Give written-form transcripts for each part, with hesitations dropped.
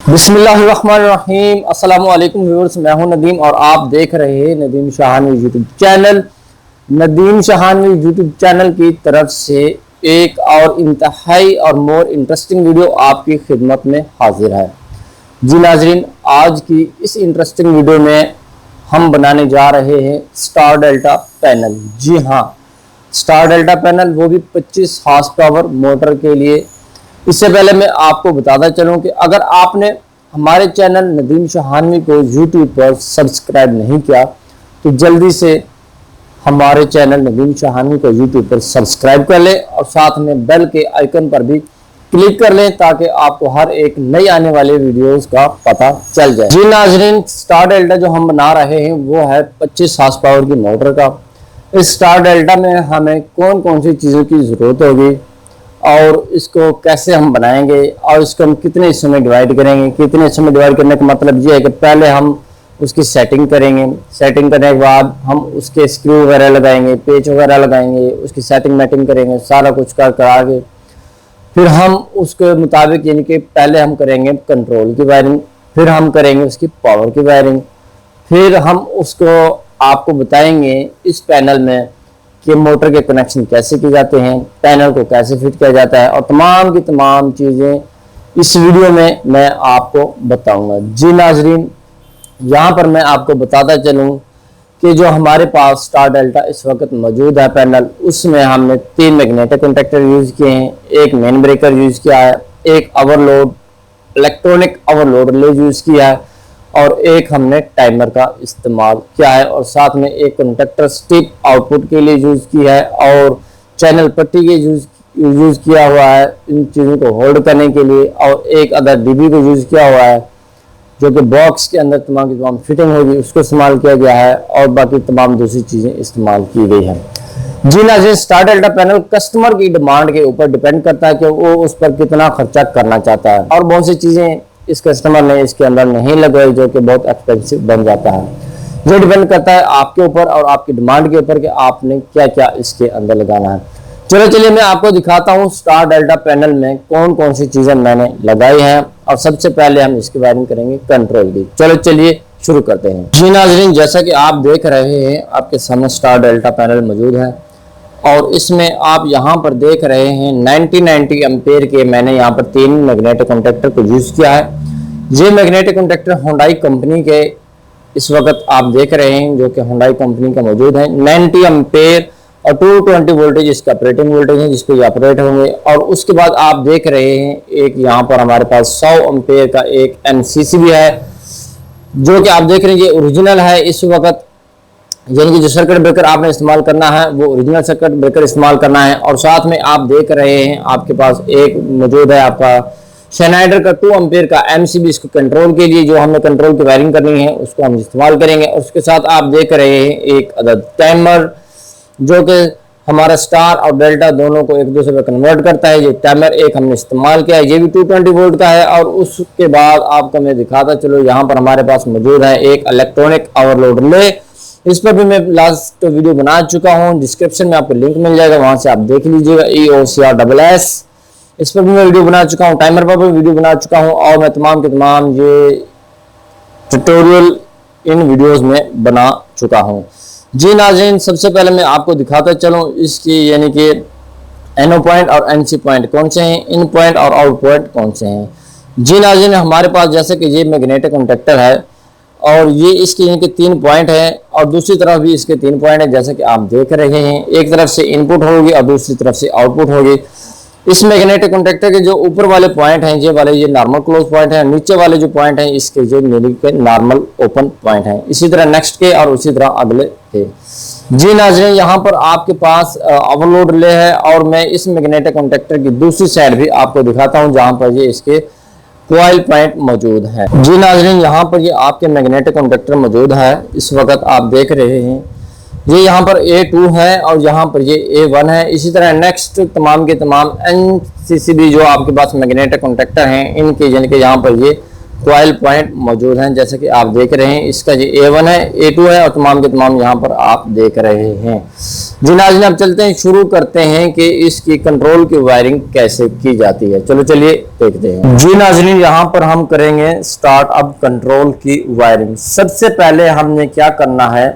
बिस्मिल्लाहिर्रहमानिर्रहीम। अस्सलाम वालेकुम व्यूअर्स, मैं हूं नदीम और आप देख रहे हैं Nadeem Shahani YouTube channel. Nadeem Shahani YouTube channel की तरफ से एक और इंतहाई और मोर इंटरेस्टिंग वीडियो आपकी खिदमत में हाजिर है। जी नाजरीन, आज की इस इंटरेस्टिंग वीडियो में हम बनाने जा रहे हैं स्टार डेल्टा पैनल। जी हाँ, स्टार डेल्टा पैनल, वो भी 25 हार्स पावर मोटर के लिए। इससे पहले मैं आपको बताता चलूं कि अगर आपने हमारे चैनल नदीम शाहानी को यूट्यूब पर सब्सक्राइब नहीं किया तो जल्दी से हमारे चैनल नदीम शाहानी को यूट्यूब पर सब्सक्राइब कर लें और साथ में बेल के आइकन पर भी क्लिक कर लें ताकि आपको हर एक नई आने वाले वीडियोस का पता चल जाए। जी नाजरीन, स्टार डेल्टा जो हम बना रहे हैं वो है 25 हार्स पावर की मोटर का। इस स्टार डेल्टा में हमें कौन कौन सी चीज़ों की ज़रूरत होगी और इसको कैसे हम बनाएंगे और इसको हम कितने हिस्सों में डिवाइड करेंगे। कितने हिस्सों में डिवाइड करने का मतलब ये है कि पहले हम उसकी सेटिंग करेंगे, सेटिंग करने के बाद हम उसके स्क्रू वगैरह लगाएंगे, पेच वगैरह लगाएंगे, उसकी सेटिंग मैटिंग करेंगे, सारा कुछ करा के फिर हम उसके मुताबिक यानी कि पहले हम करेंगे कंट्रोल की वायरिंग, फिर हम करेंगे उसकी पावर की वायरिंग, फिर हम उसको आपको बताएंगे इस पैनल में कि मोटर के कनेक्शन कैसे किए जाते हैं, पैनल को कैसे फिट किया जाता है और तमाम की तमाम चीज़ें इस वीडियो में मैं आपको बताऊंगा। जी नाजरीन, यहाँ पर मैं आपको बताता चलूँ कि जो हमारे पास स्टार डेल्टा इस वक्त मौजूद है पैनल, उसमें हमने 3 मैग्नेटिक कॉन्टैक्टर यूज़ किए हैं, एक मेन ब्रेकर यूज़ किया है, एक overload electronic overload relay use किया है और एक हमने टाइमर का इस्तेमाल किया है और साथ में एक कॉन्टैक्टर स्टिप आउटपुट के लिए यूज़ किया है और चैनल पट्टी के यूज़ किया हुआ है इन चीज़ों को होल्ड करने के लिए, और एक अदर डीबी को यूज़ किया हुआ है जो कि बॉक्स के अंदर तमाम की तमाम फिटिंग होगी उसको इस्तेमाल किया गया है और बाकी तमाम दूसरी चीज़ें इस्तेमाल की गई हैं। जी नाज़रीन, स्टार डेल्टा पैनल कस्टमर की डिमांड के ऊपर डिपेंड करता है कि वो उस पर कितना खर्चा करना चाहता है और बहुत सी चीज़ें इस कस्टमर ने इसके अंदर नहीं लगाई जो कि बहुत एक्सपेंसिव बन जाता है। ये डिपेंड करता है आपके ऊपर और आपकी डिमांड के ऊपर कि आपने क्या क्या इसके अंदर लगाना है। चलिए मैं आपको दिखाता हूँ स्टार डेल्टा पैनल में कौन कौन सी चीज़ें मैंने लगाई हैं और सबसे पहले हम इसकी वायरिंग करेंगे कंट्रोल की। चलिए शुरू करते हैं। जी नाजरीन, जैसा कि आप देख रहे हैं आपके सामने स्टार डेल्टा पैनल मौजूद है और इसमें आप यहाँ पर देख रहे हैं 90 एम्पेयर के मैंने यहाँ पर 3 मैग्नेटिक कॉन्टैक्टर को यूज़ किया है। ये मैग्नेटिक कॉन्टैक्टर होंडाई कंपनी के इस वक्त आप देख रहे हैं जो कि होंडाई कंपनी का मौजूद है। 90 एम्पेयर और 220 वोल्टेज इसका ऑपरेटिंग वोल्टेज है जिस पे ये ऑपरेट होंगे। और उसके बाद आप देख रहे हैं एक यहाँ पर हमारे पास 100 एम्पेयर का एक एमसीसी भी है जो कि आप देख रहे हैं ये ओरिजिनल है इस वक्त, यानी कि जो सर्किट ब्रेकर आपने इस्तेमाल करना है वो ओरिजिनल सर्किट ब्रेकर इस्तेमाल करना है। और साथ में आप देख रहे हैं आपके पास एक मौजूद है आपका शेनाइडर का 2 एम्पेयर का एमसीबी, इसको कंट्रोल के लिए जो हमने कंट्रोल की वायरिंग करनी है उसको हम इस्तेमाल करेंगे। और उसके साथ आप देख रहे हैं एक अदद टाइमर जो कि हमारा स्टार और डेल्टा दोनों को एक दूसरे पर कन्वर्ट करता है। ये टाइमर एक हमने इस्तेमाल किया है, ये भी 220 वोल्ट का है। और उसके बाद आपको मैं दिखाता चलो, यहाँ पर हमारे पास मौजूद है एक इलेक्ट्रॉनिक ओवरलोड रिले। इस पर भी मैं लास्ट वीडियो बना चुका हूँ, डिस्क्रिप्शन में आपको लिंक मिल जाएगा, वहां से आप देख लीजिएगा। EOCRSS इस पर भी मैं वीडियो बना चुका हूँ, टाइमर पर भी वीडियो बना चुका हूँ और मैं तमाम के तमाम ये ट्यूटोरियल इन वीडियोस में बना चुका हूँ। जी नाज़रीन, सबसे पहले मैं आपको दिखाता चलूँ इसकी यानी कि NO पॉइंट और NC पॉइंट कौन से हैं, इन पॉइंट और आउट पॉइंट कौन से हैं। जी नाज़रीन, हमारे पास जैसे कि ये मैग्नेटिक कॉन्टैक्टर है और ये इसके यानी कि 3 पॉइंट है और दूसरी तरफ भी इसके 3 पॉइंट है जैसे कि आप देख रहे हैं। एक तरफ से इनपुट होगी और दूसरी तरफ से आउटपुट होगी। इस मैग्नेटिक कॉन्टैक्टर के जो ऊपर वाले पॉइंट हैं ये नॉर्मल क्लोज पॉइंट है, नीचे वाले जो पॉइंट हैं इसके जो मिडिल के नॉर्मल ओपन पॉइंट हैं, इसी तरह नेक्स्ट के और उसी तरह अगले के। जी नाज़रीन, यहाँ पर आपके पास ओवरलोड रिले है और मैं इस मैग्नेटिक कॉन्टैक्टर की दूसरी साइड भी आपको दिखाता हूँ जहाँ पर ये इसके कॉइल पॉइंट मौजूद है। जी नाज़रीन, यहाँ पर ये आपके मैग्नेटिक कॉन्टैक्टर मौजूद है इस वक्त आप देख रहे हैं। ये यहाँ पर A2 है और यहाँ पर ये A1 है। इसी तरह नेक्स्ट तमाम के तमाम NCCB जो आपके पास मैग्नेटिक कॉन्टैक्टर हैं इनके यानी कि यहाँ पर ये कॉइल पॉइंट मौजूद हैं, जैसे कि आप देख रहे हैं। इसका जो A1 है, A2 है और तमाम के तमाम यहाँ पर आप देख रहे हैं। जी नाज़रीन, अब चलते हैं, शुरू करते हैं कि इसकी कंट्रोल की वायरिंग कैसे की जाती है। चलिए देखते हैं। जी नाज़रीन, यहाँ पर हम करेंगे स्टार्ट अब कंट्रोल की वायरिंग। सबसे पहले हमने क्या करना है,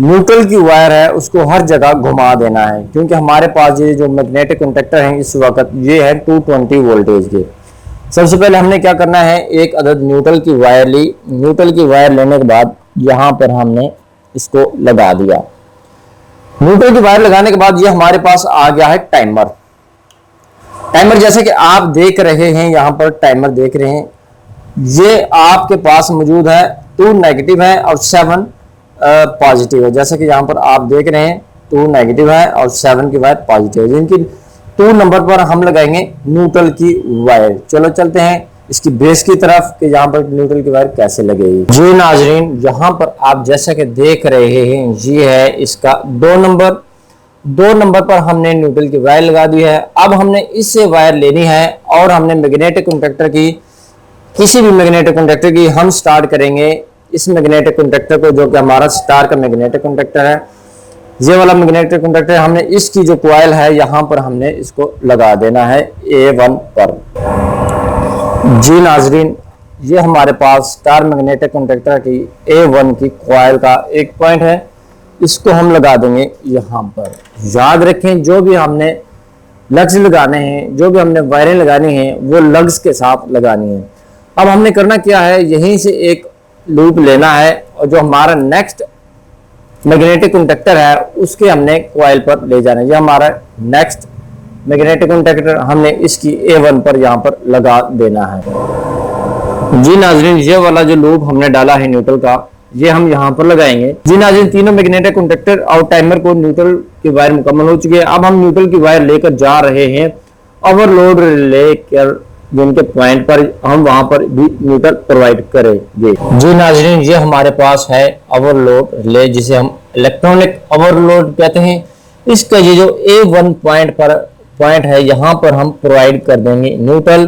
न्यूट्रल की वायर है उसको हर जगह घुमा देना है, क्योंकि हमारे पास ये जो मैग्नेटिक कॉन्टैक्टर हैं इस वक्त ये है 220 वोल्टेज के। सबसे पहले हमने क्या करना है, एक अदद न्यूट्रल की वायर ली। न्यूट्रल की वायर लेने के बाद यहाँ पर हमने इसको लगा दिया। न्यूट्रल की वायर लगाने के बाद ये हमारे पास आ गया है टाइमर। जैसे कि आप देख रहे हैं, यहाँ पर टाइमर देख रहे हैं, ये आपके पास मौजूद है। 2 नेगेटिव है और 7 पॉजिटिव है। जैसे कि यहाँ पर आप देख रहे हैं 2 नेगेटिव है और 7 की वायर पॉजिटिव है, जिनकी 2 नंबर पर हम लगाएंगे न्यूट्रल की वायर। चलते हैं इसकी बेस की तरफ कि यहाँ पर न्यूट्रल की वायर कैसे लगेगी। जी नाजरीन, यहाँ पर आप जैसा कि देख रहे हैं ये है इसका 2 नंबर पर हमने न्यूट्रल की वायर लगा दी है। अब हमने इससे वायर लेनी है और हमने मैग्नेटिक कॉन्टैक्टर की, किसी भी मैग्नेटिक कॉन्टैक्टर की हम स्टार्ट करेंगे। इस मैग्नेटिक कॉन्टैक्टर को, जो कि हमारा स्टार का मैग्नेटिक कॉन्टैक्टर है, ये वाला मैग्नेटिक कॉन्टैक्टर, हमने इसकी जो कॉइल है यहाँ पर हमने इसको लगा देना है A1 पर। जी नाजरीन, ये हमारे पास स्टार मैग्नेटिक कॉन्टैक्टर की A1 की कॉइल का एक पॉइंट है, इसको हम लगा देंगे यहाँ पर। याद रखें, जो भी हमने लग्स लगाने हैं, जो भी हमने वायरें लगानी हैं, वो लग्स के साथ लगानी है। अब हमने करना क्या है, यहीं से एक लूप लेना है और जो हमारा नेक्स्ट मैग्नेटिक कॉन्टैक्टर है उसके हमने कॉइल पर ले जाना है। ये हमारा नेक्स्ट मैग्नेटिक कॉन्टैक्टर हमने इसकी A1 पर यहाँ पर लगा देना है। जी नाजरीन, ये वाला जो लूप हमने डाला है न्यूट्रल का, ये हम यहाँ पर लगाएंगे। जी नाजरीन, तीनों मैग्नेटिक कॉन्टैक्टर और टाइमर को न्यूट्रल की वायर मुकम्मल हो चुकी है। अब हम न्यूट्रल की वायर लेकर जा रहे हैं ओवरलोड लेकर, जिनके पॉइंट पर हम वहां पर भी न्यूट्रल प्रोवाइड करेंगे। जी नाजरीन, ये हमारे पास है ओवरलोड रिले, जिसे हम इलेक्ट्रॉनिक ओवरलोड कहते हैं। इसका ये जो A1 पॉइंट है यहाँ पर हम प्रोवाइड कर देंगे न्यूट्रल,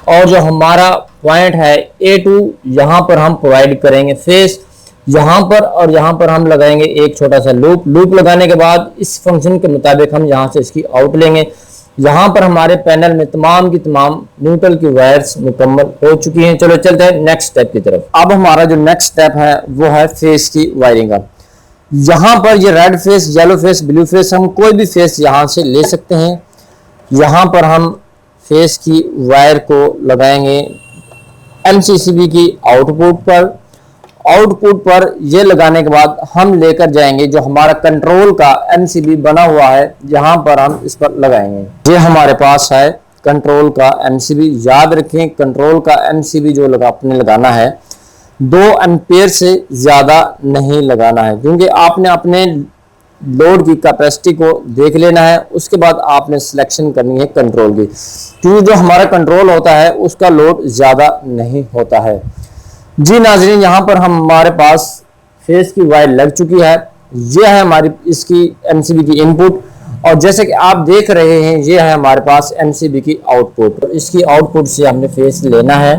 और जो हमारा पॉइंट है A2 यहाँ पर हम प्रोवाइड करेंगे फेस यहाँ पर, और यहाँ पर हम लगाएंगे एक छोटा सा लूप लगाने के बाद इस फंक्शन के मुताबिक हम यहाँ से इसकी आउट लेंगे। यहाँ पर हमारे पैनल में तमाम की तमाम न्यूट्रल की वायर्स मुकम्मल हो चुकी हैं। चलते हैं नेक्स्ट स्टेप की तरफ। अब हमारा जो नेक्स्ट स्टेप है वो है फेस की वायरिंग का। यहाँ पर ये red face, yellow face, blue face, हम कोई भी फेस यहाँ से ले सकते हैं। यहाँ पर हम फेस की वायर को लगाएंगे MCCB की आउटपुट पर ये लगाने के बाद हम लेकर जाएंगे जो हमारा कंट्रोल का MCB बना हुआ है, यहाँ पर हम इस पर लगाएंगे। ये हमारे पास है कंट्रोल का MCB। याद रखें, कंट्रोल का MCB जो आपने लगाना है 2 एम्पेयर से ज़्यादा नहीं लगाना है, क्योंकि आपने अपने लोड की कैपेसिटी को देख लेना है। उसके बाद आपने सिलेक्शन करनी है कंट्रोल की, क्योंकि जो हमारा कंट्रोल होता है उसका लोड ज़्यादा नहीं होता है। जी नाजरीन, यहाँ पर हमारे पास फेस की वायर लग चुकी है। ये है हमारी इसकी MCB की इनपुट, और जैसे कि आप देख रहे हैं ये है हमारे पास MCB की आउटपुट। इसकी आउटपुट से हमने फेस लेना है,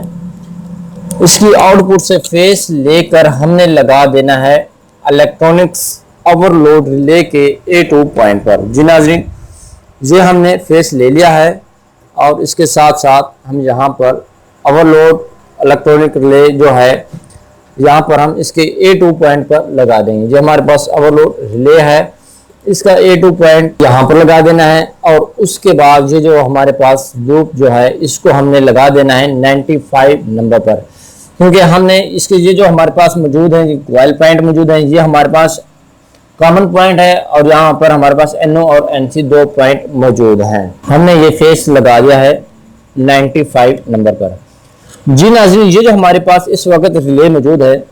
इसकी आउटपुट से फेस लेकर हमने लगा देना है इलेक्ट्रॉनिक्स ओवरलोड रिले के A2 पॉइंट पर। जी नाजरीन, ये हमने फेस ले लिया है और इसके साथ साथ हम यहाँ पर ओवरलोड इलेक्ट्रॉनिक रिले जो है यहाँ पर हम इसके A2 पॉइंट पर लगा देंगे। जो हमारे पास ओवरलोड रिले है इसका A2 पॉइंट यहाँ पर लगा देना है, और उसके बाद ये जो हमारे पास लूप जो है इसको हमने लगा देना है 95 नंबर पर, क्योंकि हमने इसके ये जो हमारे पास मौजूद है कॉइल पॉइंट मौजूद है, ये हमारे पास कॉमन पॉइंट है, और यहाँ पर हमारे पास NO और NC 2 पॉइंट मौजूद हैं। हमने ये फेस लगा दिया है 95 नंबर पर। जी नाज़रीन, ये जो हमारे पास इस वक्त रिले मौजूद है,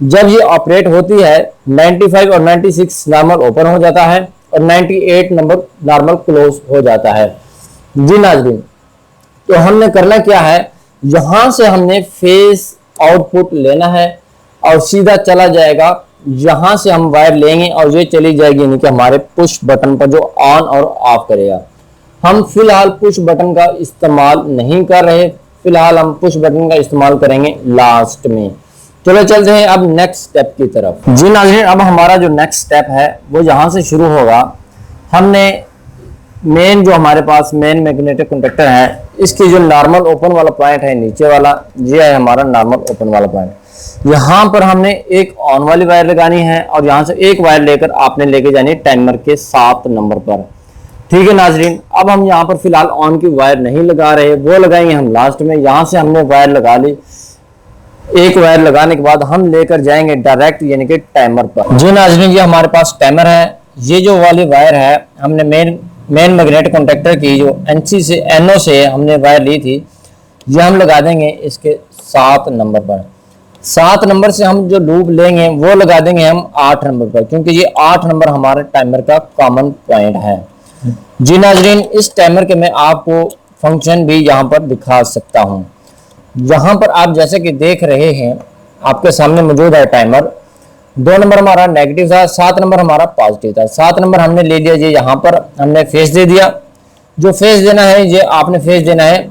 जब ये ऑपरेट होती है 95 और 96 नॉर्मल ओपन हो जाता है और 98 नंबर नॉर्मल क्लोज हो जाता है। जी नाज़रीन, तो हमने करना क्या है, यहाँ से हमने फेस आउटपुट लेना है और सीधा चला जाएगा, यहाँ से हम वायर लेंगे और ये चली जाएगी यानी कि हमारे पुश बटन पर जो ऑन और ऑफ करेगा। हम फिलहाल पुश बटन का इस्तेमाल नहीं कर रहे, फिलहाल हम पुश बटन का इस्तेमाल करेंगे लास्ट में। चलो चलते हैं अब नेक्स्ट स्टेप की तरफ। जी नाज़रीन, अब हमारा जो नेक्स्ट स्टेप है वो यहाँ से शुरू होगा। हमने मेन जो हमारे पास मेन मैग्नेटिक कंडक्टर है, इसकी जो नॉर्मल ओपन वाला पॉइंट है नीचे वाला, ये है हमारा नॉर्मल ओपन वाला पॉइंट। यहाँ पर हमने एक ऑन वाली वायर लगानी है और यहाँ से एक वायर लेकर आपने लेके जानी है टाइमर के 7 नंबर पर। ठीक है नाजरीन, अब हम यहाँ पर फिलहाल ऑन की वायर नहीं लगा रहे, वो लगाएंगे हम लास्ट में। यहाँ से हमने वायर लगा ली, एक वायर लगाने के बाद हम लेकर जाएंगे डायरेक्ट यानी कि टाइमर पर। जी नाजरीन, ये हमारे पास टाइमर है। ये जो वाली वायर है हमने मेन मैग्नेटिक कॉन्टैक्टर की जो NC से NO से हमने वायर ली थी, ये हम लगा देंगे इसके 7 नंबर पर। 7 नंबर से हम जो लूप लेंगे वो लगा देंगे हम 8 नंबर पर, क्योंकि ये 8 नंबर हमारे टाइमर का कॉमन पॉइंट है। जी नाजरीन, इस टाइमर के मैं आपको फंक्शन भी यहाँ पर दिखा सकता हूँ। यहाँ पर आप जैसे कि देख रहे हैं, आपके सामने मौजूद है टाइमर। 2 नंबर हमारा नेगेटिव था, 7 नंबर हमारा पॉजिटिव था। 7 नंबर हमने ले लिया, ये यहाँ पर हमने फेस दे दिया। जो फेस देना है ये आपने फेस देना है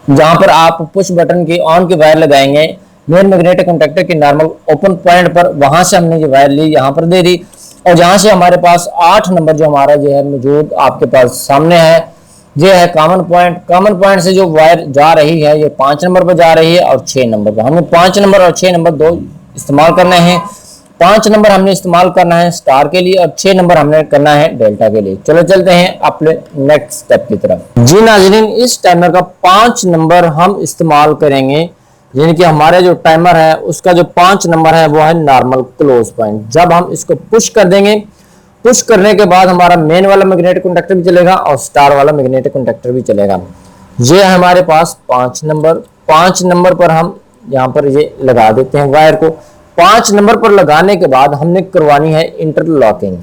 जहाँ पर आप पुश बटन की ऑन की वायर लगाएंगे मेन मैग्नेटिक कॉन्टैक्टर की नॉर्मल ओपन पॉइंट पर, वहां से हमने ये वायर ली, यहाँ पर दे दी। और जहाँ से हमारे पास 8 नंबर जो हमारा जो है मौजूद आपके पास सामने है, ये है कॉमन पॉइंट। कॉमन पॉइंट से जो वायर जा रही है ये 5 नंबर पर जा रही है और 6 नंबर पर। हमें 5 नंबर और 6 नंबर 2 इस्तेमाल करना है। 5 नंबर हमने इस्तेमाल करना है स्टार के लिए और 6 नंबर हमने करना है डेल्टा के लिए। चलो चलते हैं अपने नेक्स्ट स्टेप की तरफ। जी नाज़रीन, इस टाइमर का 5 नंबर हम इस्तेमाल करेंगे, यानी कि हमारे जो टाइमर है उसका जो 5 नंबर है वो है नॉर्मल क्लोज पॉइंट। जब हम इसको पुश कर देंगे, पुश करने के बाद हमारा मेन वाला मैग्नेटिक कॉन्टैक्टर भी चलेगा और स्टार वाला मैग्नेटिक कॉन्टैक्टर भी चलेगा। ये है हमारे पास 5 नंबर। 5 नंबर पर हम यहाँ पर ये लगा देते हैं वायर को। 5 नंबर पर लगाने के बाद हमने करवानी है इंटरलॉकिंग।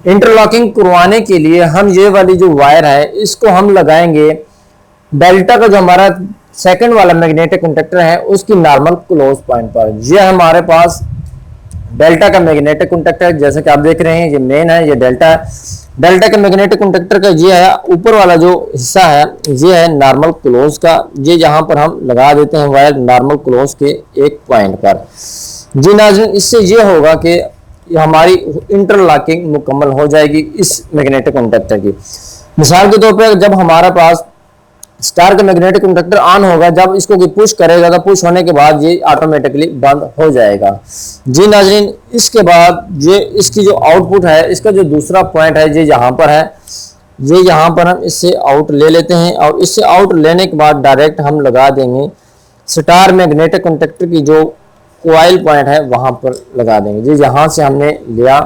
इंटरलॉकिंग करवाने के लिए हम ये वाली जो वायर है इसको हम लगाएंगे डेल्टा का जो हमारा सेकंड वाला मैग्नेटिक कॉन्टैक्टर है उसकी नॉर्मल क्लोज पॉइंट पर। ये हमारे पास डेल्टा का मैग्नेटिक कॉन्टैक्टर, जैसे कि आप देख रहे हैं ये मेन है, ये डेल्टा है। डेल्टा के मैग्नेटिक कॉन्टैक्टर का ये है ऊपर वाला जो हिस्सा है, ये है नॉर्मल क्लोज का। ये यहाँ पर हम लगा देते हैं वायर नॉर्मल क्लोज के एक पॉइंट पर। जी नाज़रीन, इससे ये होगा कि हमारी इंटरलॉकिंग मुकम्मल हो जाएगी इस मैग्नेटिक कॉन्टैक्टर की। मिसाल के तौर पर जब हमारा पास स्टार का मैग्नेटिक कॉन्टैक्टर ऑन होगा, जब इसको कोई पुश करेगा तो पुश होने के बाद ये ऑटोमेटिकली बंद हो जाएगा। जी नाज़रीन, इसके बाद ये इसकी जो आउटपुट है, इसका जो दूसरा पॉइंट है ये यहाँ पर है। ये यहाँ पर हम इससे आउट ले लेते हैं और इससे आउट लेने के बाद डायरेक्ट हम लगा देंगे स्टार मैग्नेटिक कॉन्टैक्टर की जो कॉइल पॉइंट है वहां पर लगा देंगे। जी यहाँ से हमने लिया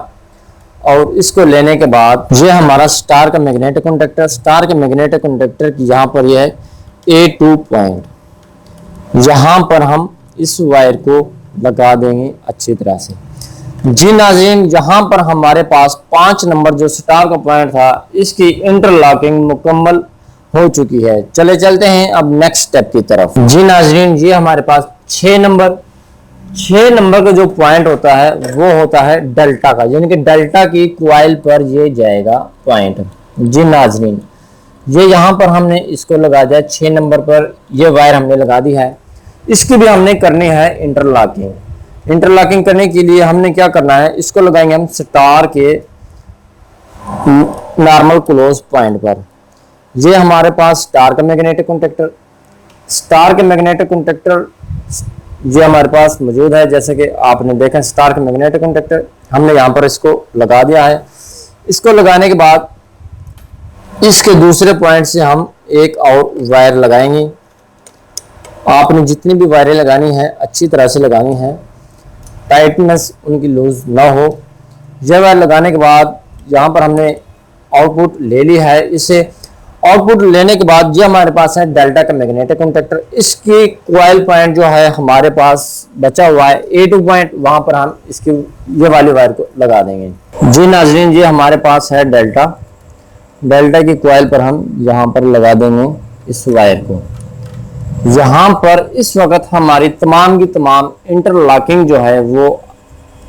और इसको लेने के बाद ये हमारा स्टार का मैग्नेटिक कॉन्टैक्टर, स्टार के मैग्नेटिक कॉन्टैक्टर की यहाँ पर यह है A2 पॉइंट। यहाँ पर हम इस वायर को लगा देंगे अच्छी तरह से। जी नाज़रीन, यहाँ पर हमारे पास 5 नंबर जो स्टार का पॉइंट था इसकी इंटरलॉकिंग मुकम्मल हो चुकी है। चले चलते हैं अब नेक्स्ट स्टेप की तरफ। जी नाज़रीन, ये हमारे पास 6 नंबर का जो पॉइंट होता है वो होता है डेल्टा का, यानी कि डेल्टा की कॉइल पर ये जाएगा पॉइंट। जी नाज़रीन, ये यहाँ पर हमने इसको लगा दिया 6 नंबर पर, ये वायर हमने लगा दी है। इसकी भी हमने करनी है इंटरलॉकिंग। इंटरलॉकिंग करने के लिए हमने क्या करना है, इसको लगाएंगे हम स्टार के नॉर्मल क्लोज पॉइंट पर। ये हमारे पास स्टार का मैग्नेटिक कॉन्टैक्टर, स्टार के मैग्नेटिक कॉन्टैक्टर ये हमारे पास मौजूद है। जैसे कि आपने देखा स्टार के मैग्नेटिक कॉन्टैक्टर हमने यहाँ पर इसको लगा दिया है। इसको लगाने के बाद इसके दूसरे पॉइंट से हम एक और वायर लगाएंगे। आपने जितनी भी वायरें लगानी है अच्छी तरह से लगानी है, टाइटनेस उनकी लूज ना हो। यह वायर लगाने के बाद यहाँ पर हमने आउटपुट ले ली है। इसे आउटपुट लेने के बाद ये हमारे पास है डेल्टा का मैग्नेटिक कॉन्टैक्टर। इसकी कॉइल पॉइंट जो है हमारे पास बचा हुआ है A2 पॉइंट, वहां पर हम इसकी ये वाली वायर को लगा देंगे। जी नाज़रीन, ये हमारे पास है डेल्टा की कॉइल पर हम यहाँ पर लगा देंगे इस वायर को। यहाँ पर इस वक्त हमारी तमाम की तमाम इंटरलॉकिंग जो है वो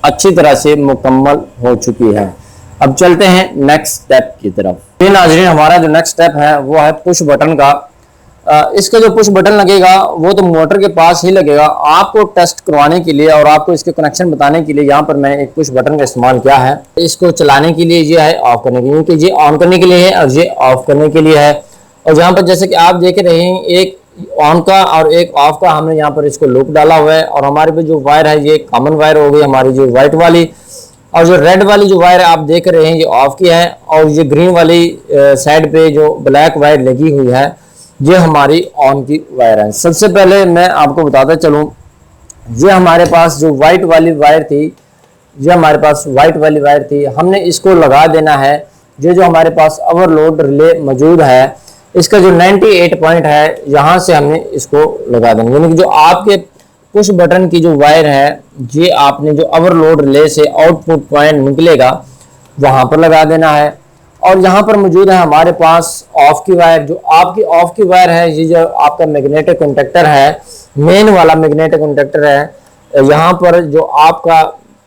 अच्छी तरह से मुकम्मल हो चुकी है। अब चलते हैं नेक्स्ट स्टेप की तरफ। नाज़रीन, हमारा जो नेक्स्ट स्टेप है वो है पुश बटन का। इसका जो पुश बटन लगेगा वो तो मोटर के पास ही लगेगा। आपको टेस्ट करवाने के लिए और आपको इसके कनेक्शन बताने के लिए यहाँ पर मैंने एक पुश बटन का इस्तेमाल किया है। इसको चलाने के लिए ये है, ऑफ करने के लिए, क्योंकि ये ऑन करने के लिए है और ये ऑफ करने के लिए है। और यहाँ पर जैसे कि आप देख रहे हैं एक ऑन का और एक ऑफ का हमने यहाँ पर इसको लूप डाला हुआ है। और हमारे पे जो वायर है ये कॉमन वायर हो गई हमारी, जो व्हाइट वाली, और जो रेड वाली जो वायर आप देख रहे हैं ये ऑफ की है। और ये ग्रीन वाली साइड पे जो ब्लैक वायर लगी हुई है ये हमारी ऑन की वायर है। सबसे पहले मैं आपको बताता चलूं, ये हमारे पास जो व्हाइट वाली वायर थी, ये हमारे पास व्हाइट वाली वायर थी, हमने इसको लगा देना है। ये जो हमारे पास ओवरलोड रिले मौजूद है इसका जो 98 पॉइंट है यहाँ से हमने इसको लगा देंगे, यानी कि जो आपके पुश बटन की जो वायर है ये आपने जो ओवरलोड रिले से आउटपुट पॉइंट निकलेगा वहां पर लगा देना है। और यहाँ पर मौजूद है हमारे पास ऑफ की वायर। जो आपकी ऑफ की वायर है ये जो आपका मैग्नेटिक कॉन्टेक्टर है, मेन वाला मैग्नेटिक कॉन्टेक्टर है, यहाँ पर जो आपका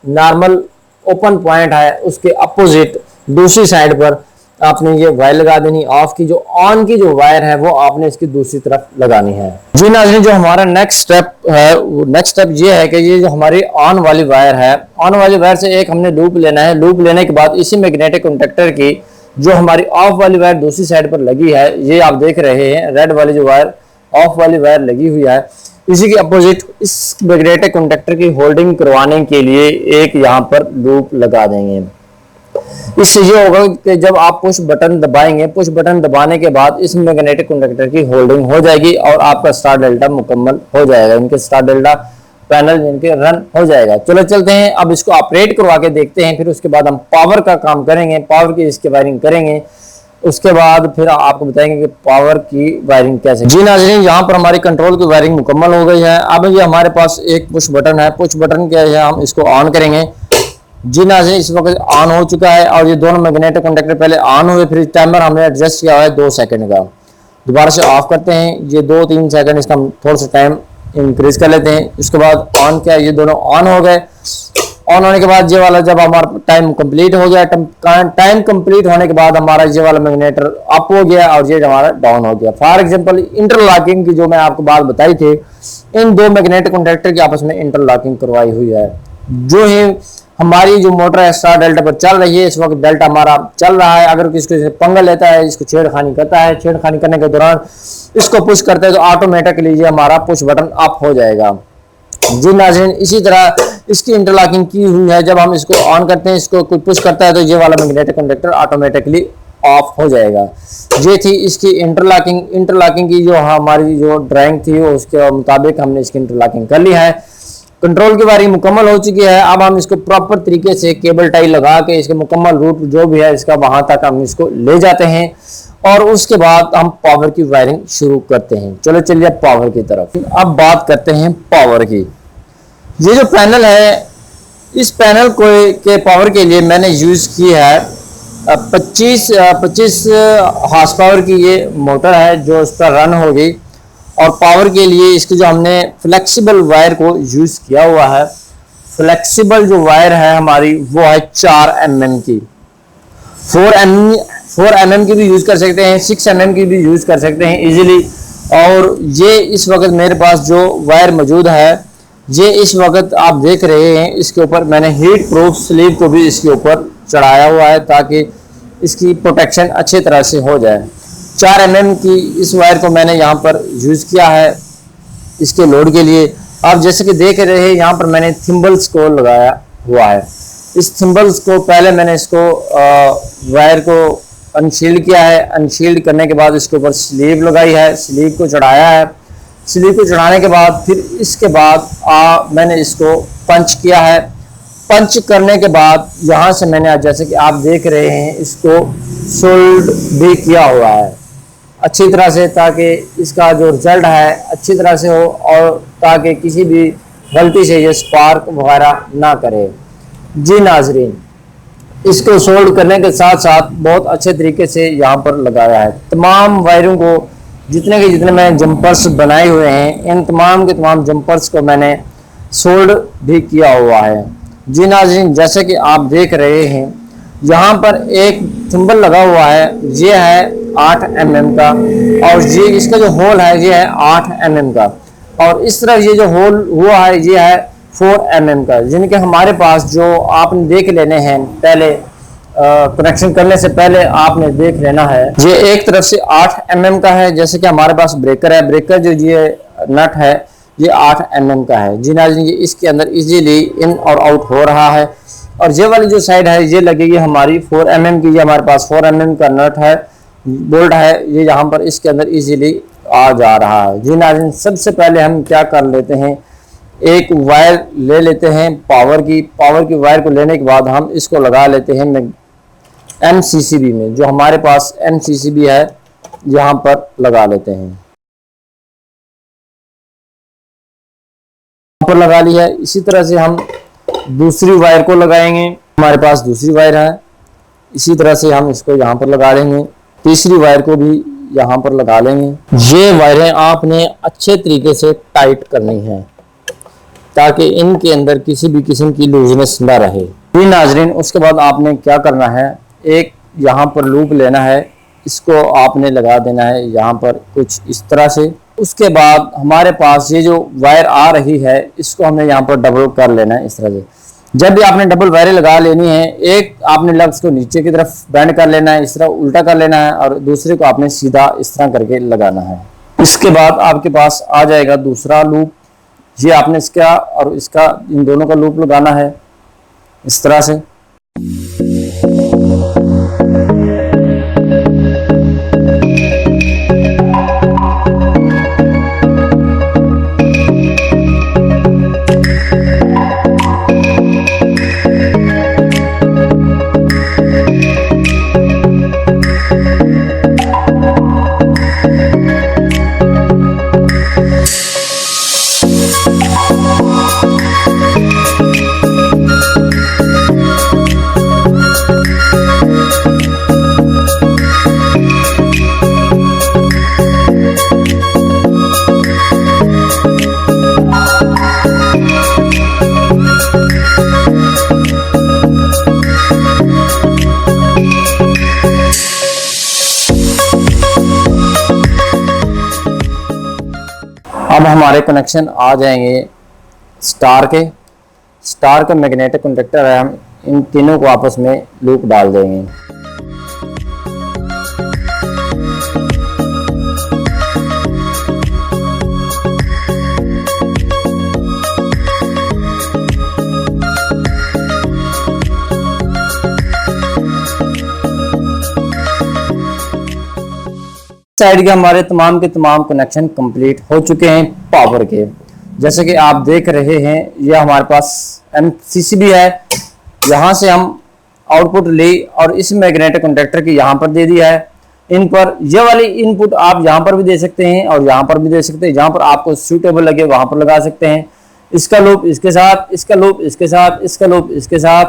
नॉर्मल ओपन पॉइंट है उसके अपोजिट दूसरी साइड पर आपने ये वायर लगा देनी ऑफ की। जो ऑन की जो वायर है वो आपने इसकी दूसरी तरफ लगानी है। जी नाज़रीन, जो हमारा नेक्स्ट स्टेप है वो नेक्स्ट स्टेप ये है कि ये जो हमारी ऑन वाली वायर है, ऑन वाली वायर से एक हमने लूप लेना है। लूप लेने के बाद इसी मैग्नेटिक कॉन्टेक्टर की जो हमारी ऑफ वाली वायर दूसरी साइड पर लगी है, ये आप देख रहे हैं रेड वाली जो वायर ऑफ वाली वायर लगी हुई है, इसी के अपोजिट इस मैग्नेटिक कॉन्टेक्टर की होल्डिंग करवाने के लिए एक यहाँ पर लूप लगा देंगे। इससे ये होगा कि जब आप पुश बटन दबाएंगे, पुश बटन दबाने के बाद इस मैग्नेटिक कंडक्टर की होल्डिंग हो जाएगी और आपका स्टार डेल्टा मुकम्मल हो जाएगा, इनके स्टार डेल्टा पैनल इनके रन हो जाएगा। चलो चलते हैं अब इसको ऑपरेट करवा के देखते हैं, फिर उसके बाद हम पावर का काम करेंगे, पावर की इसकी वायरिंग करेंगे, उसके बाद फिर आपको बताएंगे कि पावर की वायरिंग कैसे। जी नाज़रीन, यहाँ पर हमारी कंट्रोल की वायरिंग मुकम्मल हो गई है। अब ये हमारे पास एक पुश बटन है, पुश बटन क्या है हम इसको ऑन करेंगे। जी नाज़रीन, इस वक्त ऑन हो चुका है और ये दोनों मैग्नेटिक कॉन्टेक्टर पहले ऑन हुए, फिर टाइमर हमने एडजस्ट किया हुआ है 2 सेकंड का। दोबारा से ऑफ करते हैं, ये 2-3 सेकंड इसका हम थोड़ा सा टाइम इंक्रीज कर लेते हैं। उसके बाद ऑन किया, ये दोनों ऑन हो गए। ऑन होने के बाद ये वाला जब हमारा टाइम कंप्लीट हो गया, टाइम कंप्लीट होने के बाद हमारा ये वाला मैग्नेटर अप हो गया और ये हमारा डाउन हो गया। फॉर एग्जांपल इंटरलॉकिंग की जो मैं आपको बात बताई थी, इन 2 मैग्नेटिक कॉन्टेक्टर की आपस में इंटरलॉकिंग करवाई हुई है। जो है हमारी जो मोटर है स्टार डेल्टा पर चल रही है, इस वक्त डेल्टा हमारा चल रहा है। अगर किसको पंगा लेता है, इसको छेड़खानी करता है, छेड़खानी करने के दौरान इसको पुश करते हैं तो ऑटोमेटिकली ये हमारा पुश बटन अप हो जाएगा। जी नाज़रीन, इसी तरह इसकी इंटरलॉकिंग की हुई है। जब हम इसको ऑन करते हैं, इसको कोई पुश करता है तो ये वाला मैग्नेटिक कंडक्टर ऑटोमेटिकली ऑफ हो जाएगा। ये थी इसकी इंटरलॉकिंग। इंटरलॉकिंग की जो हमारी जो ड्राइंग थी उसके मुताबिक हमने इसकी इंटरलॉकिंग कर ली है। कंट्रोल की वायरिंग मुकम्मल हो चुकी है। अब हम इसको प्रॉपर तरीके से केबल टाई लगा के इसके मुकम्मल रूट जो भी है इसका वहां तक हम इसको ले जाते हैं और उसके बाद हम पावर की वायरिंग शुरू करते हैं। चलो चलिए पावर की तरफ। अब बात करते हैं पावर की। ये जो पैनल है, इस पैनल को के पावर के लिए मैंने यूज की है 25 हार्स पावर की ये मोटर है जो उस पर रन होगी। और पावर के लिए इसकी जो हमने फ्लेक्सिबल वायर को यूज किया हुआ है, फ्लेक्सिबल जो वायर है हमारी वो है 4 mm की। 4 mm की भी यूज कर सकते हैं, 6 mm की भी यूज कर सकते हैं इजीली। और ये इस वक्त मेरे पास जो वायर मौजूद है, ये इस वक्त आप देख रहे हैं, इसके ऊपर मैंने हीट प्रूफ स्लीव को भी इसके ऊपर चढ़ाया हुआ है ताकि इसकी प्रोटेक्शन अच्छी तरह से हो जाए। 4 mm की इस वायर को मैंने यहाँ पर यूज किया है इसके लोड के लिए। आप जैसे कि देख रहे हैं यहाँ पर मैंने थिम्बल्स को लगाया हुआ है। इस थिम्बल्स को पहले मैंने इसको वायर को अनशील्ड किया है। अनशील्ड करने के बाद इसके ऊपर स्लीव लगाई है, स्लीव को चढ़ाया है। स्लीव को चढ़ाने के बाद फिर इसके बाद मैंने इसको पंच किया है। पंच करने के बाद यहाँ से मैंने जैसे कि आप देख रहे हैं इसको सोल्ड भी किया हुआ है अच्छी तरह से, ताकि इसका जो रिजल्ट है अच्छी तरह से हो और ताकि किसी भी गलती से ये स्पार्क वगैरह ना करे। जी नाजरीन, इसको सोल्ड करने के साथ साथ बहुत अच्छे तरीके से यहाँ पर लगाया है। तमाम वायरों को जितने मैंने जंपर्स बनाए हुए हैं, इन तमाम के तमाम जंपर्स को मैंने सोल्ड भी किया हुआ है। जी नाज़रीन, जैसे कि आप देख रहे हैं यहाँ पर एक थिम्बल लगा हुआ है, ये है 8 mm का, और ये इसका जो होल है ये है 8 mm का, और इस तरफ ये जो होल हुआ है ये है 4 mm का। यानी कि हमारे पास जो आपने देख लेने हैं पहले, कनेक्शन करने से पहले आपने देख लेना है, ये एक तरफ से 8 mm का है। जैसे कि हमारे पास ब्रेकर है, ब्रेकर जो ये नट है ये 8 mm का है जी नाज़रीन। ये इसके अंदर इजीली इन और आउट हो रहा है, और ये वाली जो साइड है ये लगेगी हमारी 4 mm की। ये हमारे पास 4 mm का नट है, बोल्ट है, ये यहाँ पर इसके अंदर इजीली आ जा रहा है जी नाज़रीन। सबसे पहले हम क्या कर लेते हैं, एक वायर ले लेते हैं पावर की वायर को लेने के बाद हम इसको लगा लेते हैं MCCB में। जो हमारे पास MCCB है यहाँ पर लगा लेते हैं, यहाँ पर लगा लिया है। इसी तरह से हम दूसरी वायर को लगाएंगे, हमारे पास दूसरी वायर है, इसी तरह से हम इसको यहाँ पर लगा लेंगे। तीसरी वायर को भी यहाँ पर लगा लेंगे। ये वायरें आपने अच्छे तरीके से टाइट करनी है ताकि इनके अंदर किसी भी किस्म की लूजनेस ना रहे जी नाजरीन। उसके बाद आपने क्या करना है, एक यहाँ पर लूप लेना है, इसको आपने लगा देना है यहाँ पर कुछ इस तरह से। उसके बाद हमारे पास ये जो वायर आ रही है इसको हमने यहाँ पर डबल कर लेना है इस तरह से। जब भी आपने डबल वायरें लगा लेनी है, एक आपने लग्स को नीचे की तरफ बेंड कर लेना है, इस तरह उल्टा कर लेना है, और दूसरे को आपने सीधा इस तरह करके लगाना है। इसके बाद आपके पास आ जाएगा दूसरा लूप, ये आपने इसका और इसका इन दोनों का लूप लगाना है इस तरह से। अब हमारे कनेक्शन आ जाएंगे स्टार का मैग्नेटिक कंडक्टर है, हम इन तीनों को आपस में लूप डाल देंगे। साइड के हमारे तमाम के तमाम कनेक्शन कंप्लीट हो चुके हैं पावर के। जैसे कि आप देख रहे हैं ये हमारे पास MCCB है, यहाँ से हम आउटपुट ली और इस मैग्नेटिक कंडक्टर की यहाँ पर दे दिया है। इन पर ये वाली इनपुट आप यहाँ पर भी दे सकते हैं और यहाँ पर भी दे सकते हैं, जहाँ पर आपको सूटेबल लगे वहाँ पर लगा सकते हैं। इसका लूप इसके साथ, इसका लूप इसके साथ, इसका लूप इसके साथ।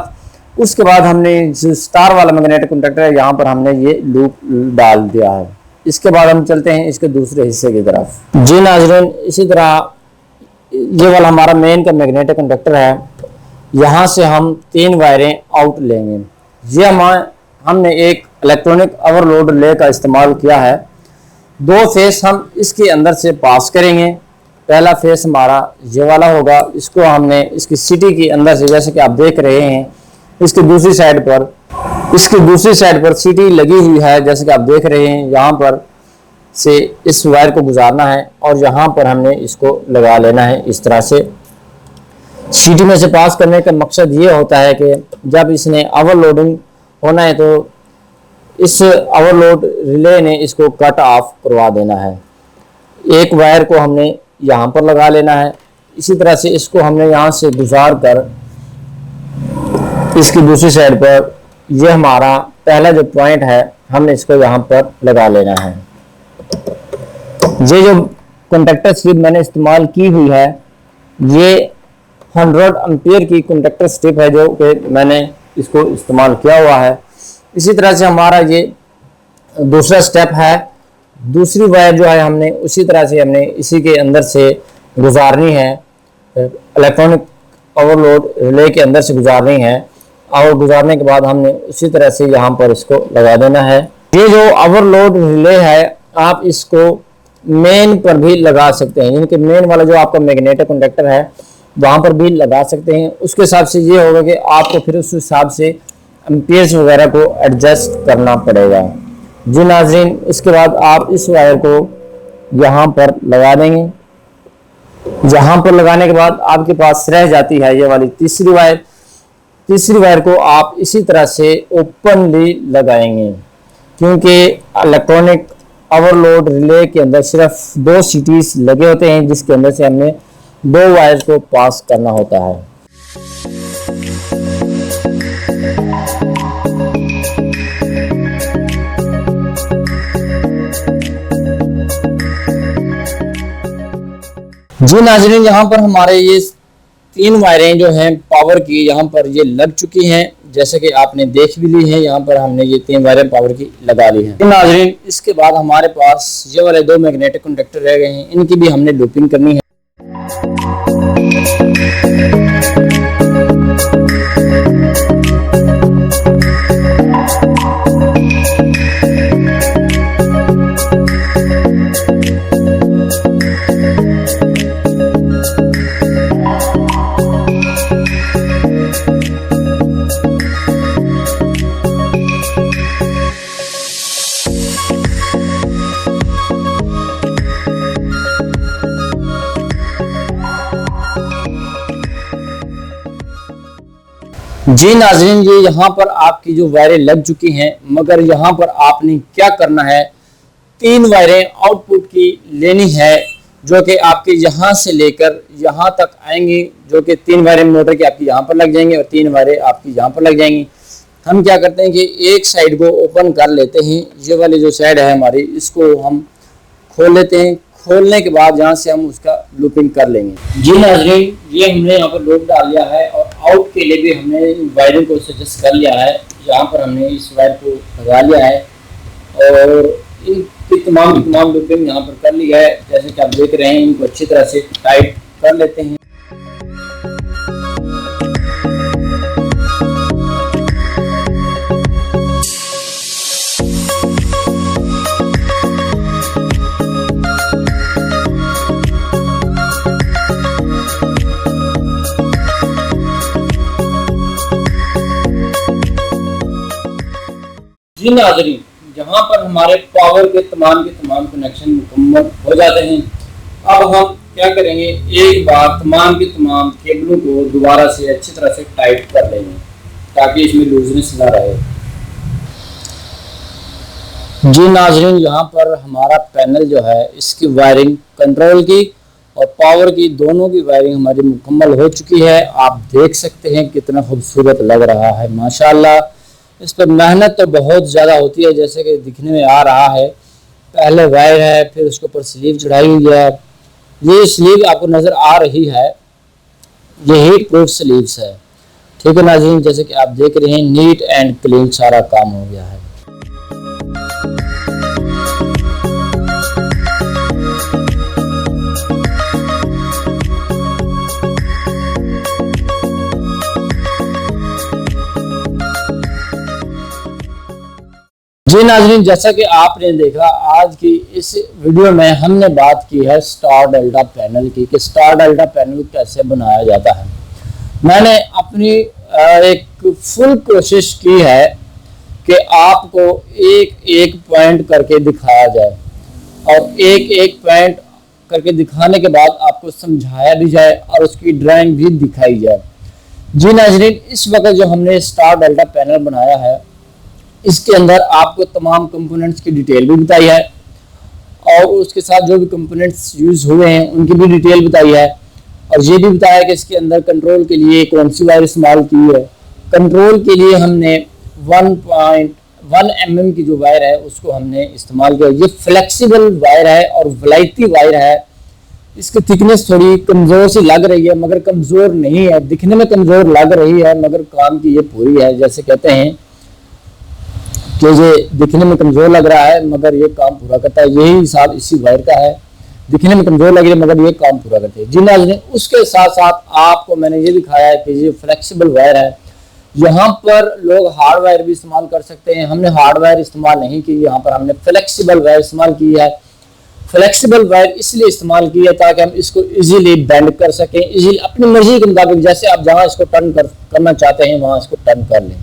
उसके बाद हमने जो स्टार वाला मैग्नेटिक कंडक्टर है यहाँ पर हमने ये लूप डाल दिया है। इसके बाद हम चलते हैं इसके दूसरे हिस्से की तरफ जी नाज़रीन। इसी तरह ये वाला हमारा मेन का मैग्नेटिक कंडक्टर है, यहाँ से हम 3 वायरें आउट लेंगे। ये हमने एक इलेक्ट्रॉनिक ओवरलोड रिले का इस्तेमाल किया है। 2 फेस हम इसके अंदर से पास करेंगे। पहला फेस हमारा ये वाला होगा, इसको हमने इसकी सिटी के अंदर से, जैसे कि आप देख रहे हैं इसकी दूसरी साइड पर सिटी लगी हुई है, जैसे कि आप देख रहे हैं, यहाँ पर से इस वायर को गुजारना है और यहाँ पर हमने इसको लगा लेना है इस तरह से। सिटी में से पास करने का मकसद ये होता है कि जब इसने ओवरलोडिंग होना है तो इस ओवरलोड रिले ने इसको कट ऑफ करवा देना है। एक वायर को हमने यहाँ पर लगा लेना है, इसी तरह से इसको हमने यहाँ से गुजार कर इसकी दूसरी साइड पर, ये हमारा पहला जो पॉइंट है हमने इसको यहाँ पर लगा लेना है। ये जो कंडक्टर स्ट्रिप मैंने इस्तेमाल की हुई है ये 100 एम्पीयर की कंडक्टर स्ट्रिप है जो कि मैंने इसको इस्तेमाल किया हुआ है। इसी तरह से हमारा ये दूसरा स्टेप है। दूसरी वायर जो है हमने उसी तरह से हमने इसी के अंदर से गुजारनी है, इलेक्ट्रॉनिक ओवरलोड रिले के अंदर से गुजारनी है, और गुजारने के बाद हमने उसी तरह से यहाँ पर इसको लगा देना है ये जो ओवरलोड रिले है आप इसको मेन पर भी लगा सकते हैं, यानी कि मेन वाला जो आपका मैग्नेटिक कंडक्टर है वहां पर भी लगा सकते हैं। उसके हिसाब से ये होगा कि आपको फिर उस हिसाब से एम्पियर्स वगैरह को एडजस्ट करना पड़ेगा। जी नाज़रीन, इसके बाद आप इस वायर को यहाँ पर लगा देंगे। यहाँ पर लगाने के बाद आपके पास रह जाती है ये वाली तीसरी वायर। तीसरी वायर को आप इसी तरह से ओपनली लगाएंगे, क्योंकि इलेक्ट्रॉनिक ओवरलोड रिले के अंदर सिर्फ 2 सीटीज लगे होते हैं, जिसके अंदर से हमने 2 वायर को पास करना होता है। जी नाज़रीन, यहाँ पर हमारे ये 3 वायरें जो हैं पावर की यहाँ पर ये लग चुकी हैं, जैसे कि आपने देख भी ली है। यहाँ पर हमने ये 3 वायरें पावर की लगा ली हैं। नाज़रीन, इसके बाद हमारे पास ये वाले 2 मैग्नेटिक कंडक्टर रह गए हैं, इनकी भी हमने लूपिंग करनी है। जी नाज़रीन, ये यहाँ पर आपकी जो वायरें लग चुकी हैं, मगर यहाँ पर आपने क्या करना है, 3 वायरें आउटपुट की लेनी है, जो कि आपके यहाँ से लेकर यहाँ तक आएंगी, जो कि 3 वायरें मोटर की आपकी यहाँ पर लग जाएंगी और 3 वायरें आपकी यहाँ पर लग जाएंगी। हम क्या करते हैं कि एक साइड को ओपन कर लेते हैं, ये वाली जो साइड है हमारी, इसको हम खोल लेते हैं। खोलने के बाद यहाँ से हम उसका लूपिंग कर लेंगे। जी नाज़रीन, ये हमने यहाँ पर लूप डाल लिया है और आउट के लिए भी हमने वायरिंग को सजेस्ट कर लिया है। यहाँ पर हमने इस वायर को लगा लिया है और इनकी तमाम लूपिंग यहाँ पर कर लिया है। जैसे कि आप देख रहे हैं, इनको अच्छी तरह से टाइट कर लेते हैं। जी नाज़रीन, जहाँ पर हमारे पावर के तमाम कनेक्शन मुकम्मल हो जाते हैं, अब हम क्या करेंगे, एक बार तमाम केबलों को दोबारा से अच्छी तरह से टाइट कर लेंगे ताकि इसमें लूजनेस ना रहे। जी नाज़रीन, यहाँ पर हमारा पैनल जो है, इसकी वायरिंग कंट्रोल की और पावर की दोनों की वायरिंग हमारी मुकम्मल हो चुकी है। आप देख सकते हैं कितना खूबसूरत लग रहा है, माशाल्लाह। इस पर मेहनत तो बहुत ज़्यादा होती है, जैसे कि दिखने में आ रहा है। पहले वायर है, फिर उसके ऊपर स्लीव चढ़ाई हुई है। ये स्लीव आपको नज़र आ रही है, ये हीट प्रूफ स्लीव्स है। ठीक है नाज़रीन, जैसे कि आप देख रहे हैं, नीट एंड क्लीन सारा काम हो गया है। जी नाज़रीन, जैसा कि आपने देखा, आज की इस वीडियो में हमने बात की है स्टार डेल्टा पैनल की, कि स्टार डेल्टा पैनल कैसे बनाया जाता है। मैंने अपनी एक फुल कोशिश की है कि आपको एक पॉइंट करके दिखाया जाए और एक पॉइंट करके दिखाने के बाद आपको समझाया भी जाए और उसकी ड्राइंग भी दिखाई जाए। जी नाज़रीन, इस वक्त जो हमने स्टार डेल्टा पैनल बनाया है, इसके अंदर आपको तमाम कंपोनेंट्स की डिटेल भी बताई है और उसके साथ जो भी कंपोनेंट्स यूज़ हुए हैं उनकी भी डिटेल बताई है और ये भी बताया है कि इसके अंदर कंट्रोल के लिए कौन सी वायर इस्तेमाल की है। कंट्रोल के लिए हमने 1.1 mm की जो वायर है उसको हमने इस्तेमाल किया। ये फ्लेक्सिबल वायर है और वलायती वायर है। इसकी थिकनेस थोड़ी कमज़ोर सी लग रही है, मगर कमज़ोर नहीं है, दिखने में कमज़ोर लग रही है मगर काम की ये पूरी है। जैसे कहते हैं कि ये दिखने में कमज़ोर लग रहा है मगर ये काम पूरा करता है, यही हिसाब इसी वायर का है। दिखने में कमज़ोर लग रही है मगर ये काम पूरा करती है। जी नाज़रीन, उसके साथ साथ आपको मैंने ये दिखाया है कि ये फ्लेक्सिबल वायर है यहाँ पर लोग हार्डवायर भी इस्तेमाल कर सकते हैं। हमने हार्डवायर इस्तेमाल नहीं की, यहाँ पर हमने फ्लेक्सिबल वायर इस्तेमाल की है। फ्लेक्सिबल वायर इसलिए इस्तेमाल की है ताकि हम इसको इजीली बेंड कर सकें, इजीली अपनी मर्जी के मुताबिक, जैसे आप जहाँ इसको टर्न करना चाहते हैं वहाँ इसको टर्न कर लें।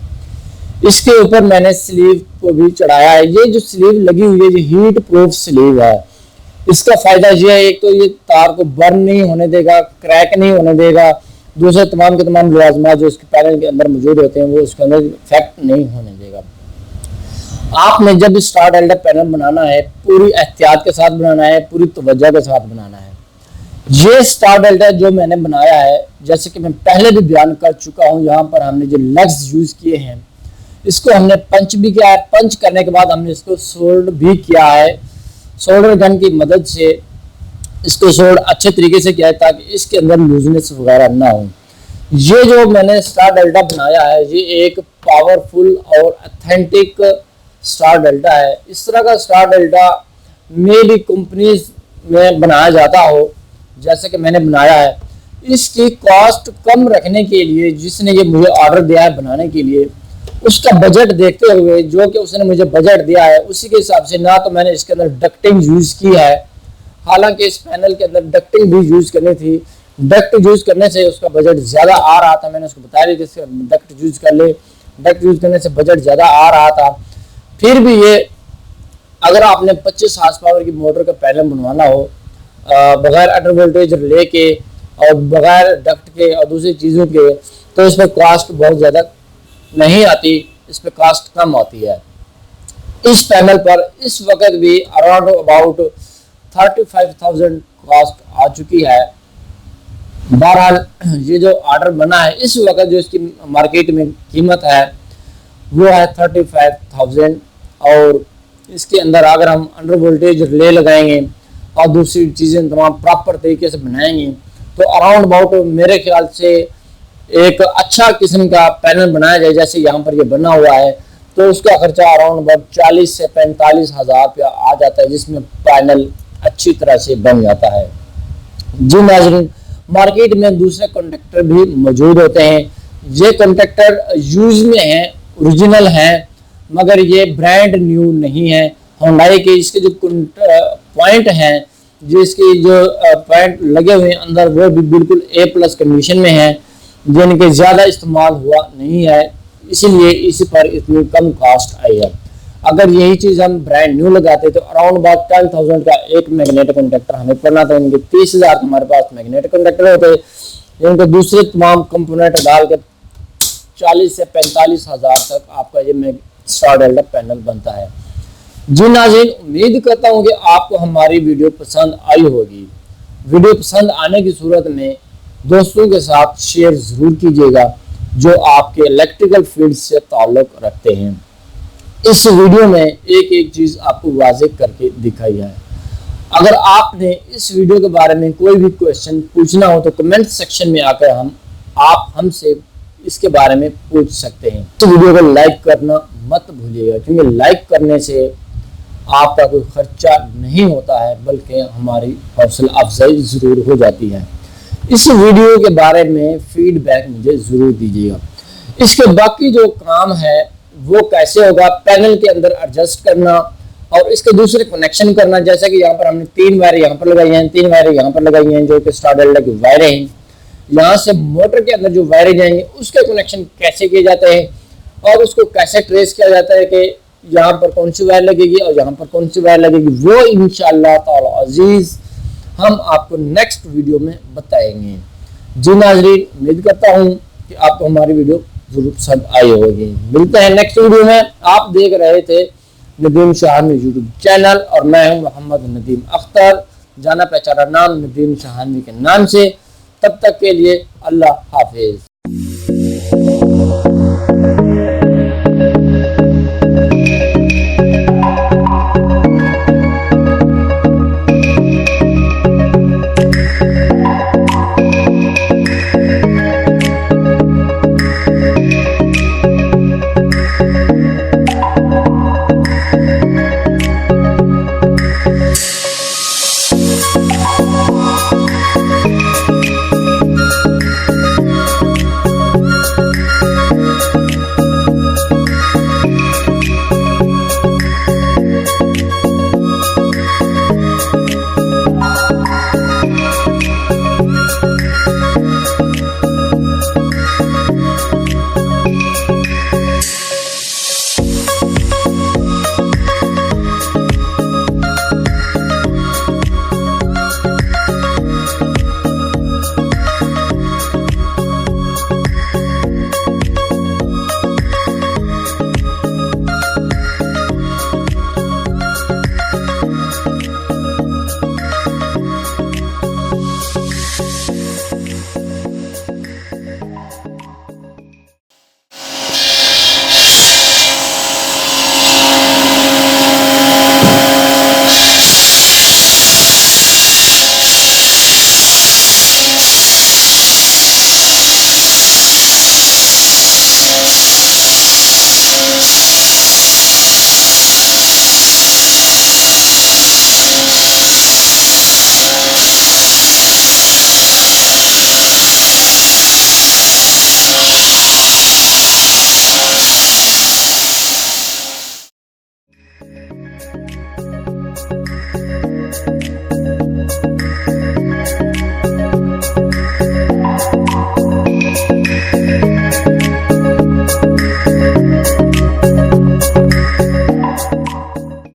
इसके ऊपर मैंने स्लीव को भी चढ़ाया है। ये जो स्लीव लगी हुई है, ये हीट प्रूफ स्लीव है। इसका फायदा ये है, एक तो ये तार को बर्न नहीं होने देगा, क्रैक नहीं होने देगा, दूसरे तमाम के तमाम लवाजमात जो इसके पैनल के अंदर मौजूद होते हैं वो इसके अंदर इफेक्ट नहीं होने देगा। आपने जब स्टार डेल्टा पैनल बनाना है, पूरी एहतियात के साथ बनाना है, पूरी तवज्जो के साथ बनाना है। ये स्टार डेल्टा जो मैंने बनाया है, जैसे कि मैं पहले भी बयान कर चुका हूँ, यहाँ पर हमने जो लग्स यूज किए हैं इसको हमने पंच भी किया है। पंच करने के बाद हमने इसको सोल्ड भी किया है। सोल्डर गन की मदद से इसको सोल्ड अच्छे तरीके से किया है ताकि इसके अंदर लूजनेस वगैरह ना हो। ये जो मैंने स्टार डेल्टा बनाया है, ये एक पावरफुल और ऑथेंटिक स्टार डेल्टा है। इस तरह का स्टार डेल्टा मेरी कंपनीज में बनाया जाता हो जैसे कि मैंने बनाया है। इसकी कॉस्ट कम रखने के लिए जिसने ये मुझे ऑर्डर दिया है बनाने के लिए, उसका बजट देखते हुए, जो कि उसने मुझे बजट दिया है उसी के हिसाब से ना तो मैंने इसके अंदर डक्टिंग यूज की है, हालांकि इस पैनल के अंदर डक्टिंग भी यूज करनी थी। डक्ट यूज करने से उसका बजट ज्यादा आ रहा था। मैंने उसको बताया कि डक्ट यूज कर ले, डक्ट यूज करने से बजट ज्यादा आ रहा था। फिर भी ये अगर आपने 25 हार्स पावर की मोटर का पैनल बनवाना हो बगैर अंडर वोल्टेज रिले के और बगैर डक्ट के और दूसरी चीज़ों के, तो इस पर कॉस्ट बहुत ज़्यादा नहीं आती, इस पर कॉस्ट कम आती है। इस पैनल पर इस वक्त भी अराउंड अबाउट 35,000 कॉस्ट आ चुकी है। बहरहाल ये जो ऑर्डर बना है इस वक्त जो इसकी मार्केट में कीमत है वो है 35,000, और इसके अंदर अगर हम अंडर वोल्टेज रिले लगाएंगे और दूसरी चीज़ें तमाम प्रॉपर तरीके से बनाएंगे तो अराउंड अबाउट मेरे ख्याल से एक अच्छा किस्म का पैनल बनाया जाए जैसे यहाँ पर ये बना हुआ है, तो उसका खर्चा अराउंड अबाउट 40 से 45 हज़ार रुपया आ जाता है, जिसमें पैनल अच्छी तरह से बन जाता है। जी नाज़रीन, मार्केट में दूसरे कॉन्ट्रैक्टर भी मौजूद होते हैं। ये कॉन्ट्रैक्टर यूज में हैं, ओरिजिनल हैं, मगर ये ब्रांड न्यू नहीं है। होंडाई के इसके जो पॉइंट हैं, जो इसके जो पॉइंट लगे हुए हैं अंदर, वो भी बिल्कुल A+ कंडीशन में हैं, जिनके ज़्यादा इस्तेमाल हुआ नहीं है, इसीलिए इस पर इतनी कम कॉस्ट आई है। अगर यही चीज़ हम ब्रांड न्यू लगाते तो अराउंड अबाउट 10,000 का एक मैग्नेट कॉन्ट्रैक्टर हमें पड़ना था। इनके 30,000 हमारे पास मैग्नेट कॉन्ट्रैक्टर होते, इनके दूसरे तमाम कंपोनेंट डाल के 40 से 45 हज़ार तक आपका ये स्टार डेल्टा पैनल बनता है। जी नाज़रीन, उम्मीद करता हूँ कि आपको हमारी वीडियो पसंद आई होगी। वीडियो पसंद आने की सूरत में दोस्तों के साथ शेयर ज़रूर कीजिएगा जो आपके इलेक्ट्रिकल फील्ड से ताल्लुक़ रखते हैं। इस वीडियो में एक एक चीज़ आपको वाज़ेह करके दिखाई है। अगर आपने इस वीडियो के बारे में कोई भी क्वेश्चन पूछना हो तो कमेंट सेक्शन में आकर आप हमसे इसके बारे में पूछ सकते हैं। इस वीडियो को लाइक करना मत भूलिएगा, क्योंकि लाइक करने से आपका कोई खर्चा नहीं होता है बल्कि हमारी हौसला अफजाई ज़रूर हो जाती है। इस वीडियो के बारे में फीडबैक मुझे ज़रूर दीजिएगा। इसके बाकी जो काम है वो कैसे होगा, पैनल के अंदर एडजस्ट करना और इसके दूसरे कनेक्शन करना, जैसा कि यहाँ पर हमने 3 वायर यहाँ पर लगाई हैं, 3 वायर यहाँ पर लगाई हैं जो कि स्टार डेल्टा की वायरें हैं। यहाँ से मोटर के अंदर जो वायरें जाएंगे उसके कनेक्शन कैसे किए जाते हैं और उसको कैसे ट्रेस किया जाता है कि यहाँ पर कौन सी वायर लगेगी और यहाँ पर कौन सी वायर लगेगी, वो इंशाअल्लाह ताला अजीज हम आपको नेक्स्ट वीडियो में बताएंगे। जी नाज़रीन, उम्मीद करता हूँ कि आपको हमारी वीडियो जरूर पसंद आई होगी। मिलते हैं नेक्स्ट वीडियो में। आप देख रहे थे नदीम शाहानी यूट्यूब चैनल और मैं हूँ मोहम्मद नदीम अख्तर, जाना पहचाना नाम नदीम शाहानी के नाम से। तब तक के लिए अल्लाह हाफिज।